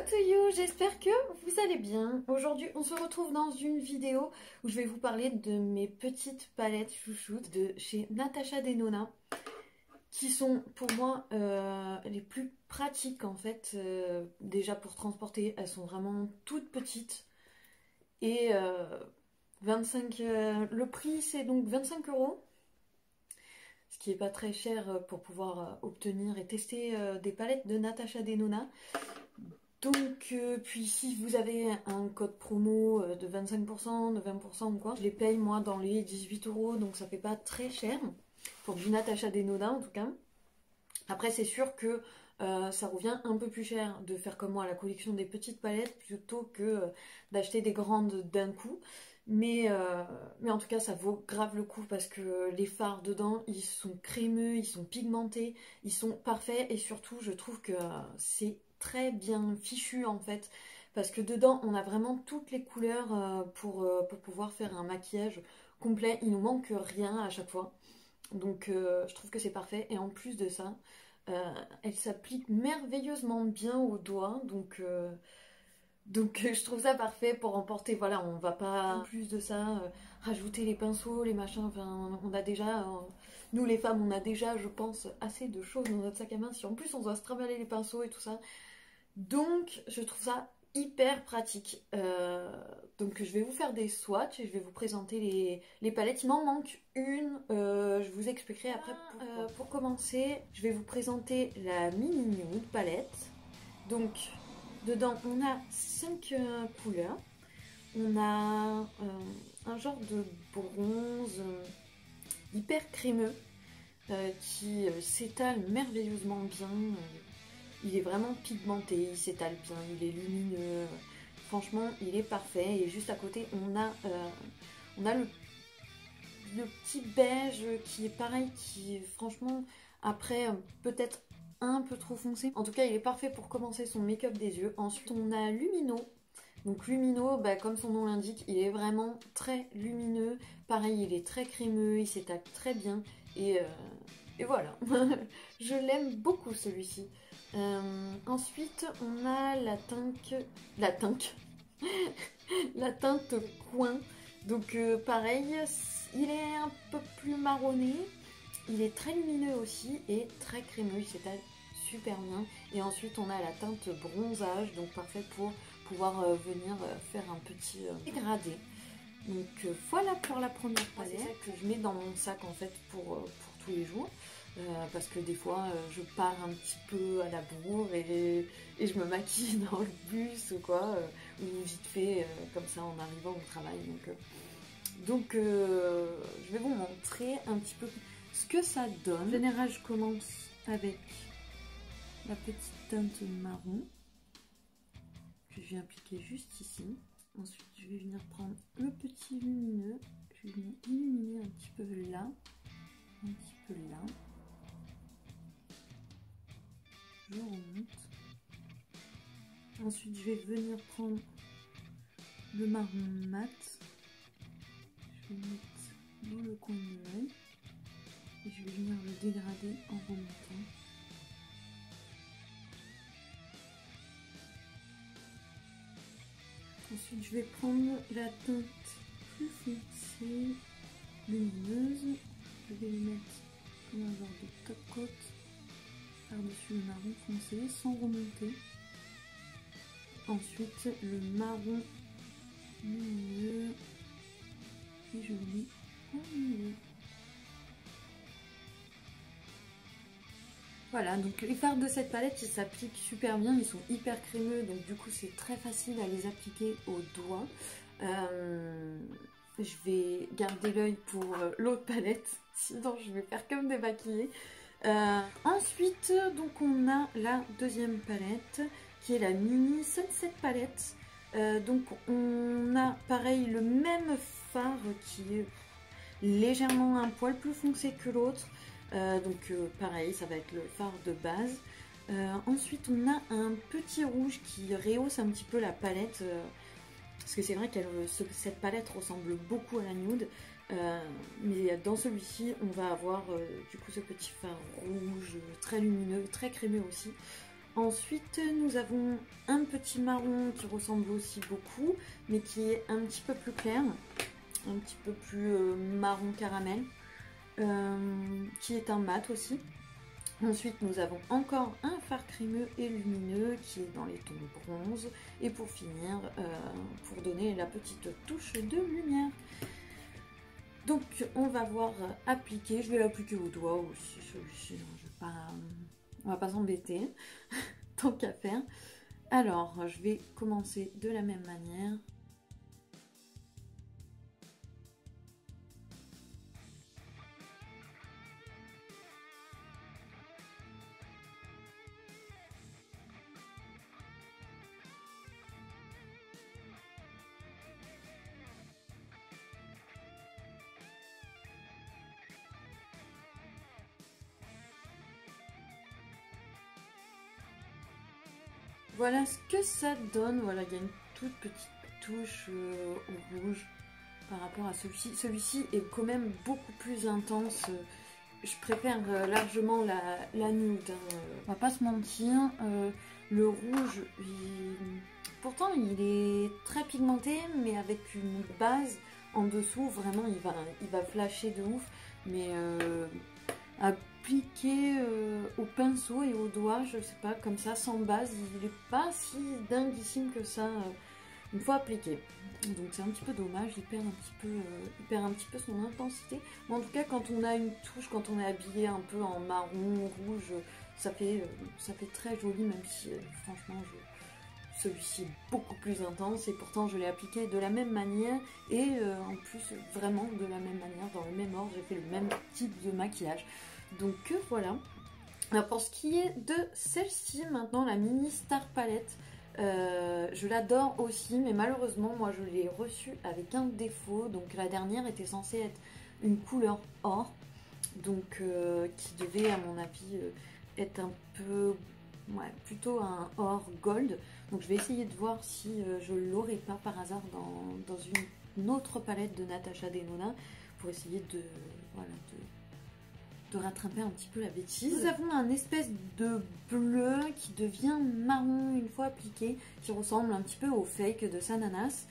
to you, j'espère que vous allez bien. Aujourd'hui, on se retrouve dans une vidéo où je vais vous parler de mes petites palettes chouchoutes de chez Natasha Denona, qui sont pour moi les plus pratiques en fait. Déjà pour transporter, elles sont vraiment toutes petites. Et 25, le prix c'est donc 25 €. Ce qui n'est pas très cher pour pouvoir obtenir et tester des palettes de Natasha Denona. Donc, puis si vous avez un code promo de 25%, de 20% ou quoi, je les paye moi dans les 18 €, donc ça fait pas très cher, pour du Natasha Denona en tout cas. Après c'est sûr que ça revient un peu plus cher de faire comme moi la collection des petites palettes plutôt que d'acheter des grandes d'un coup. Mais en tout cas ça vaut grave le coup parce que les fards dedans ils sont crémeux, ils sont pigmentés, ils sont parfaits et surtout je trouve que c'est très bien fichu en fait parce que dedans on a vraiment toutes les couleurs pour pouvoir faire un maquillage complet, il nous manque rien à chaque fois. Donc je trouve que c'est parfait et en plus de ça elle s'applique merveilleusement bien aux doigts donc je trouve ça parfait pour emporter. Voilà, on va pas en plus de ça rajouter les pinceaux, les machins, enfin on a déjà nous les femmes on a déjà je pense assez de choses dans notre sac à main si en plus on doit se trimballer les pinceaux et tout ça. Donc je trouve ça hyper pratique. Donc je vais vous faire des swatchs et je vais vous présenter les palettes. Il m'en manque une, je vous expliquerai après pourquoi. Pour commencer, je vais vous présenter la Mini Nude palette. Donc dedans on a 5 couleurs. On a un genre de bronze hyper crémeux qui s'étale merveilleusement bien. Il est vraiment pigmenté, il s'étale bien, il est lumineux. Franchement, il est parfait. Et juste à côté, on a le petit beige qui est pareil, qui est franchement, après, peut-être un peu trop foncé. En tout cas, il est parfait pour commencer son make-up des yeux. Ensuite, on a Lumino. Donc Lumino, comme son nom l'indique, il est vraiment très lumineux. Pareil, il est très crémeux, il s'étale très bien. Et voilà, je l'aime beaucoup celui-ci. Ensuite, on a la teinte coin. Donc pareil, il est un peu plus marronné. Il est très lumineux aussi et très crémeux. Il s'étale super bien. Et ensuite, on a la teinte bronzage, donc parfait pour pouvoir venir faire un petit dégradé. Donc voilà pour la première palette que je mets dans mon sac en fait pour tous les jours. Parce que des fois je pars un petit peu à la bourre et je me maquille dans le bus ou quoi, ou vite fait comme ça en arrivant au travail. Donc je vais vous montrer un petit peu ce que ça donne. En général je commence avec la petite teinte marron que je viens appliquer juste ici. Ensuite je vais venir prendre le petit lumineux, je vais venir illuminer un petit peu là, un petit peu là. Je remonte. Ensuite, je vais venir prendre le marron mat. Je vais le mettre dans le coin de l'œil. Et je vais venir le dégrader en remontant. Ensuite, je vais prendre la teinte plus foncée, lumineuse. Je vais le mettre comme un genre de top coat par-dessus le marron foncé sans remonter. Ensuite le marron lumineux et je le mets au milieu. Voilà, donc les fards de cette palette ils s'appliquent super bien, ils sont hyper crémeux donc du coup c'est très facile à les appliquer aux doigts. Je vais garder l'œil pour l'autre palette, sinon je vais faire comme démaquiller. Ensuite, donc on a la deuxième palette qui est la Mini Sunset palette. Donc on a pareil le même fard qui est légèrement un poil plus foncé que l'autre. Pareil, ça va être le fard de base. Ensuite, on a un petit rouge qui rehausse un petit peu la palette. Parce que c'est vrai que cette palette ressemble beaucoup à la nude. Mais dans celui-ci, on va avoir du coup ce petit fard rouge très lumineux, très crémeux aussi. Ensuite, nous avons un petit marron qui ressemble aussi beaucoup, mais qui est un petit peu plus clair, un petit peu plus marron caramel, qui est un mat aussi. Ensuite, nous avons encore un fard crémeux et lumineux qui est dans les tons bronze. Et pour finir, pour donner la petite touche de lumière. Donc, on va voir appliquer. Je vais l'appliquer au doigt aussi, celui-ci. On va pas s'embêter, tant qu'à faire. Alors, je vais commencer de la même manière. Voilà ce que ça donne. Voilà, il y a une toute petite touche au rouge par rapport à celui-ci. Celui-ci est quand même beaucoup plus intense. Je préfère largement la nude. On va pas se mentir. Le rouge, pourtant il est très pigmenté, mais avec une base en dessous. Vraiment, il va flasher de ouf. Mais appliqué au pinceau et au doigt, je sais pas, comme ça, sans base, il est pas si dinguissime que ça une fois appliqué. Donc c'est un petit peu dommage, il perd un petit peu son intensité. Mais en tout cas, quand on a une touche, quand on est habillé un peu en marron, rouge, ça fait très joli, même si franchement, celui-ci est beaucoup plus intense et pourtant je l'ai appliqué de la même manière et en plus vraiment de la même manière, dans le même ordre, j'ai fait le même type de maquillage. Donc voilà. Alors pour ce qui est de celle-ci maintenant, la mini Star Palette, je l'adore aussi, mais malheureusement moi je l'ai reçue avec un défaut. Donc la dernière était censée être une couleur or, donc qui devait à mon avis être un peu, ouais, plutôt un or gold. Donc je vais essayer de voir si je l'aurai pas par hasard dans une autre palette de Natasha Denona pour essayer de, voilà, de rattraper un petit peu la bêtise. Nous avons un espèce de bleu qui devient marron une fois appliqué, qui ressemble un petit peu au fake de Sananas.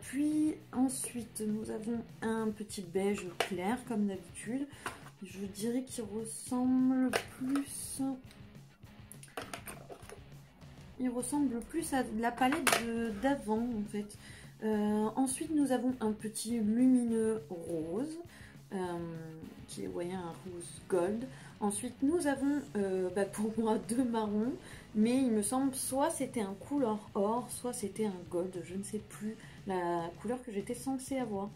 Puis ensuite nous avons un petit beige clair comme d'habitude. Je dirais qu'il ressemble plus... Il ressemble plus à la palette d'avant en fait. Ensuite nous avons un petit lumineux rose. Qui est, vous voyez, un rose gold. Ensuite nous avons pour moi deux marrons, mais il me semble soit c'était un couleur or, soit c'était un gold, je ne sais plus la couleur que j'étais censée avoir,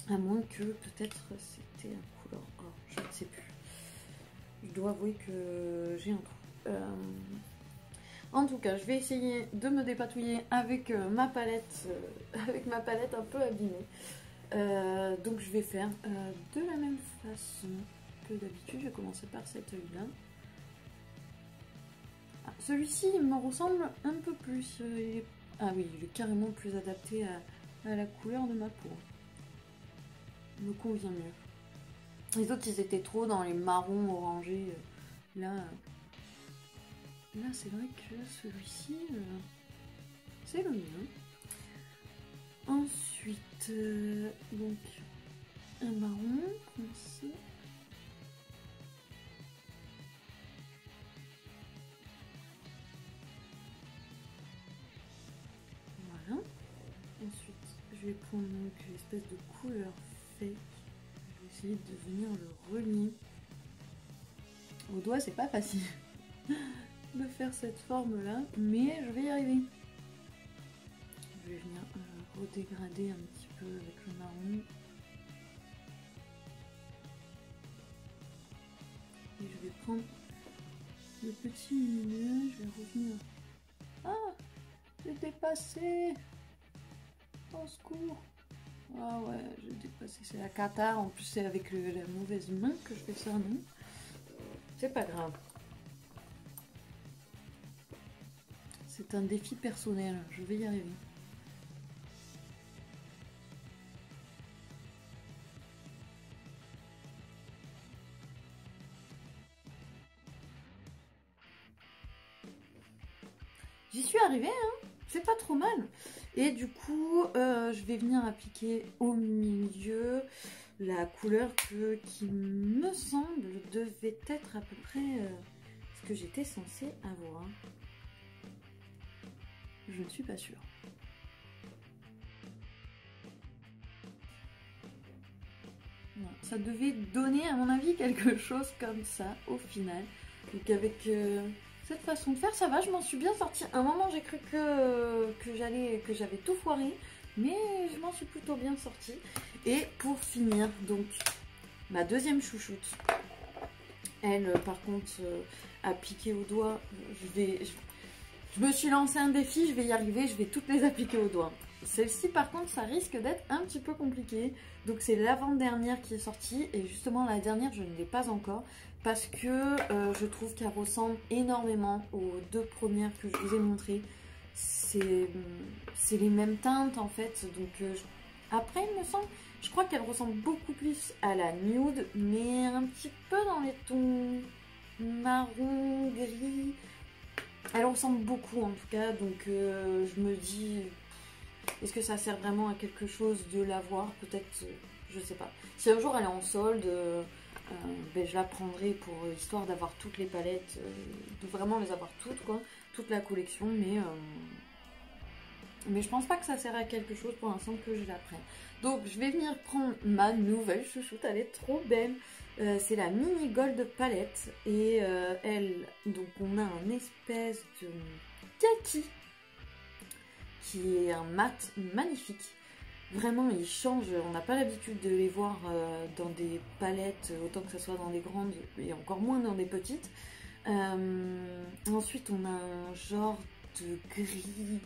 à moins que peut-être c'était un couleur or, je ne sais plus. Je dois avouer que j'ai un trou. En tout cas, je vais essayer de me dépatouiller avec ma palette un peu abîmée. Donc je vais faire de la même façon que d'habitude. Je vais commencer par cet œil là. Ah, celui-ci il me ressemble un peu plus. Ah oui, il est carrément plus adapté à la couleur de ma peau. Il me convient mieux. Les autres ils étaient trop dans les marrons orangés. Là c'est vrai que celui-ci c'est le mieux. Ensuite, donc un marron comme ça. Voilà. Ensuite, je vais prendre donc l'espèce de couleur fake. Je vais essayer de venir le relier. Au doigt, c'est pas facile de faire cette forme là, mais je vais y arriver. Je vais venir redégrader un petit peu avec le marron. Et je vais prendre le petit lumineux, je vais revenir. Ah, j'ai dépassé. Au secours. Ah ouais, j'ai dépassé, c'est la cata. En plus c'est avec la mauvaise main que je fais ça, non? C'est pas grave. C'est un défi personnel, je vais y arriver. j'y suis arrivée, hein. C'est pas trop mal. Et du coup, je vais venir appliquer au milieu la couleur qui me semble devait être à peu près ce que j'étais censée avoir. Je ne suis pas sûre. Non, ça devait donner à mon avis quelque chose comme ça au final. Donc avec cette façon de faire, ça va, je m'en suis bien sortie. À un moment j'ai cru que j'avais tout foiré, mais je m'en suis plutôt bien sortie. Et pour finir, donc ma deuxième chouchoute, elle par contre appliquée au doigt, je me suis lancé un défi, je vais y arriver, je vais toutes les appliquer au doigt. Celle-ci par contre ça risque d'être un petit peu compliqué. Donc c'est l'avant-dernière qui est sortie et justement la dernière je ne l'ai pas encore parce que je trouve qu'elle ressemble énormément aux deux premières que je vous ai montrées. C'est les mêmes teintes en fait, donc après il me semble, je crois qu'elle ressemble beaucoup plus à la nude mais un petit peu dans les tons marron, gris. Elle ressemble beaucoup en tout cas, donc je me dis, est-ce que ça sert vraiment à quelque chose de l'avoir? Peut-être, je sais pas. Si un jour elle est en solde, ben, je la prendrai pour histoire d'avoir toutes les palettes, de vraiment les avoir toutes quoi, toute la collection, mais je pense pas que ça sert à quelque chose pour l'instant que je la prenne. Donc je vais venir prendre ma nouvelle chouchoute, elle est trop belle. C'est la Mini Gold Palette et elle, donc on a un espèce de kaki qui est un mat magnifique. Vraiment il change, on n'a pas l'habitude de les voir dans des palettes, autant que ce soit dans des grandes et encore moins dans des petites. Ensuite on a un genre de gris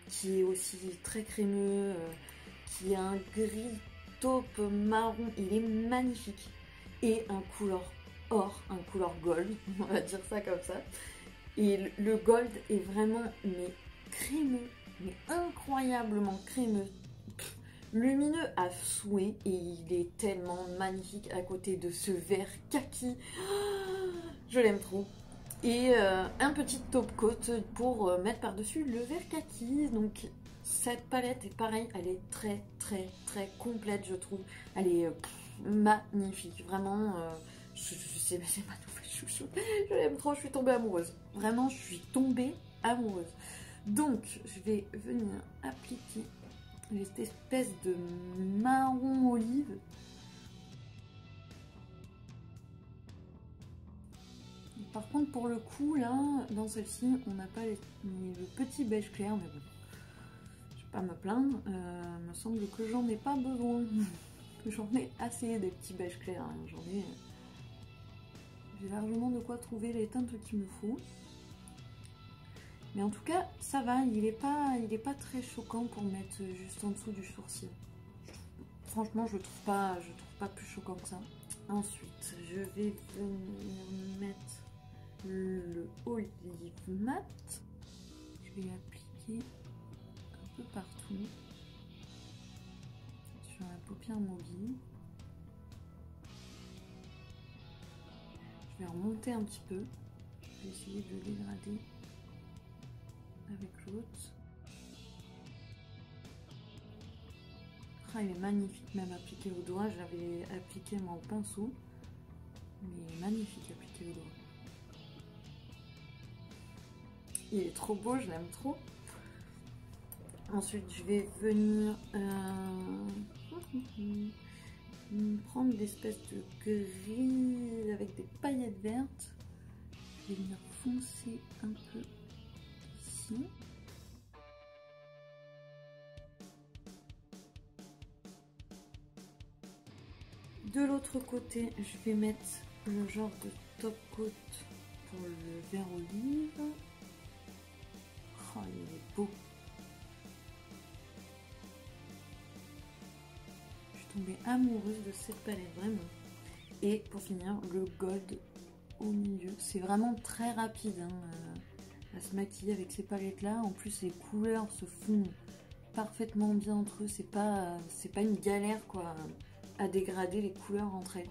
qui est aussi très crémeux, qui a un gris taupe marron, il est magnifique. Et un couleur or, un couleur gold, on va dire ça comme ça. Et le gold est vraiment mais crémeux, mais incroyablement crémeux, lumineux à souhait, et il est tellement magnifique à côté de ce vert kaki. Je l'aime trop. Et un petit top coat pour mettre par-dessus le vert kaki. Donc cette palette est pareil, elle est très très très complète je trouve. Elle est magnifique, vraiment. Je sais, c'est ma nouvelle chouchoute. Je l'aime trop, je suis tombée amoureuse. Vraiment, je suis tombée amoureuse. Donc je vais venir appliquer cette espèce de marron olive. Par contre, pour le coup, là, dans celle-ci, on n'a pas le petit beige clair, mais bon, je vais pas me plaindre. Il me semble que j'en ai pas besoin. J'en ai assez des petits beiges clairs. Hein. J'ai largement de quoi trouver les teintes qu'il me faut. Mais en tout cas, ça va. Il est pas très choquant pour mettre juste en dessous du sourcil. Franchement, je trouve pas plus choquant que ça. Ensuite, je vais venir mettre le olive mat. Je vais l'appliquer un peu partout sur la paupière mobile. Je vais remonter un petit peu. Je vais essayer de le dégrader avec l'autre. Ah, il est magnifique même appliqué au doigt. J'avais appliqué moi au pinceau, mais magnifique appliqué au doigt. Il est trop beau, je l'aime trop. Ensuite, je vais venir prendre l'espèce de gris avec des paillettes vertes. Je vais venir foncer un peu ici. De l'autre côté, je vais mettre le genre de top coat pour le vert olive. Oh, il est beau. Je suis tombée amoureuse de cette palette, vraiment. Et pour finir, le gold au milieu. C'est vraiment très rapide hein, à se maquiller avec ces palettes-là. En plus, les couleurs se font parfaitement bien entre eux. C'est pas une galère, quoi, à dégrader les couleurs entre elles.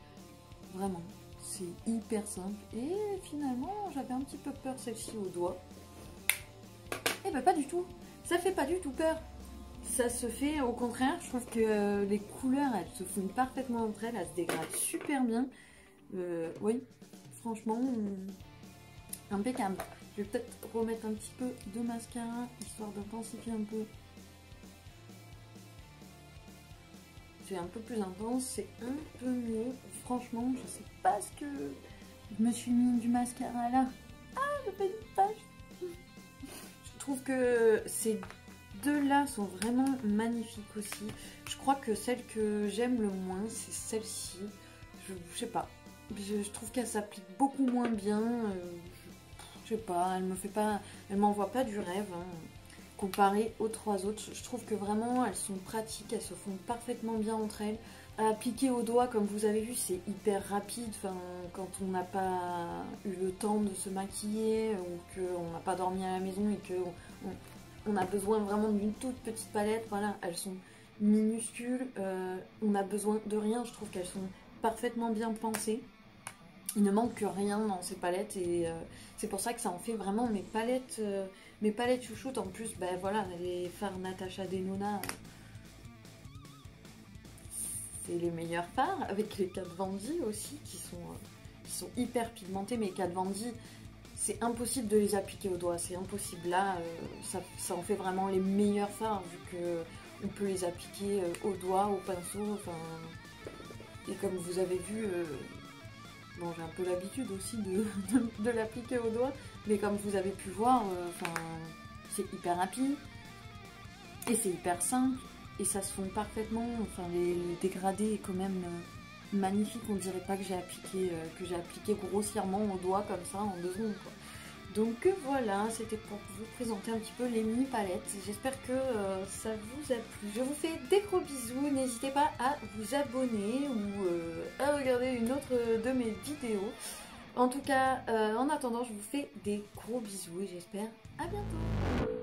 Vraiment. C'est hyper simple. Et finalement, j'avais un petit peu peur celle-ci au doigt. Et ben pas du tout. Ça fait pas du tout peur. Ça se fait au contraire. Je trouve que les couleurs, elles se fondent parfaitement entre elles. Elles se dégradent super bien. Oui, franchement, impeccable. Je vais peut-être remettre un petit peu de mascara, histoire d'intensifier un peu. C'est un peu plus intense, c'est un peu mieux. Franchement, je sais pas ce que je me suis mis du mascara là. Ah, je fais une page. Je trouve que ces deux-là sont vraiment magnifiques aussi. Je crois que celle que j'aime le moins, c'est celle-ci. Je sais pas. Je trouve qu'elle s'applique beaucoup moins bien. Je sais pas, elle m'envoie pas du rêve. Hein. Comparé aux trois autres, je trouve que vraiment elles sont pratiques, elles se font parfaitement bien entre elles. À appliquer au doigt, comme vous avez vu, c'est hyper rapide. Enfin, quand on n'a pas eu le temps de se maquiller ou qu'on n'a pas dormi à la maison et qu'on a besoin vraiment d'une toute petite palette, voilà, elles sont minuscules. On n'a besoin de rien, je trouve qu'elles sont parfaitement bien pensées. Il ne manque rien dans ces palettes et c'est pour ça que ça en fait vraiment mes palettes chouchoutes. En plus, ben voilà, les fards Natasha Denona, c'est les meilleurs fards, avec les Kat Von D aussi qui sont hyper pigmentés. Mais Kat Von D, c'est impossible de les appliquer au doigt, c'est impossible. Là, ça en fait vraiment les meilleurs fards vu qu'on peut les appliquer au doigt, au pinceau, enfin, et comme vous avez vu. Bon, j'ai un peu l'habitude aussi de l'appliquer au doigt, mais comme vous avez pu voir, c'est hyper rapide et c'est hyper simple et ça se fond parfaitement. Enfin, les dégradés est quand même magnifique. On dirait pas que j'ai appliqué grossièrement au doigt comme ça en 2 secondes, quoi. Donc voilà, c'était pour vous présenter un petit peu les mini palettes. J'espère que ça vous a plu. Je vous fais des gros bisous. N'hésitez pas à vous abonner ou à regarder une autre de mes vidéos. En tout cas, en attendant, je vous fais des gros bisous et j'espère à bientôt.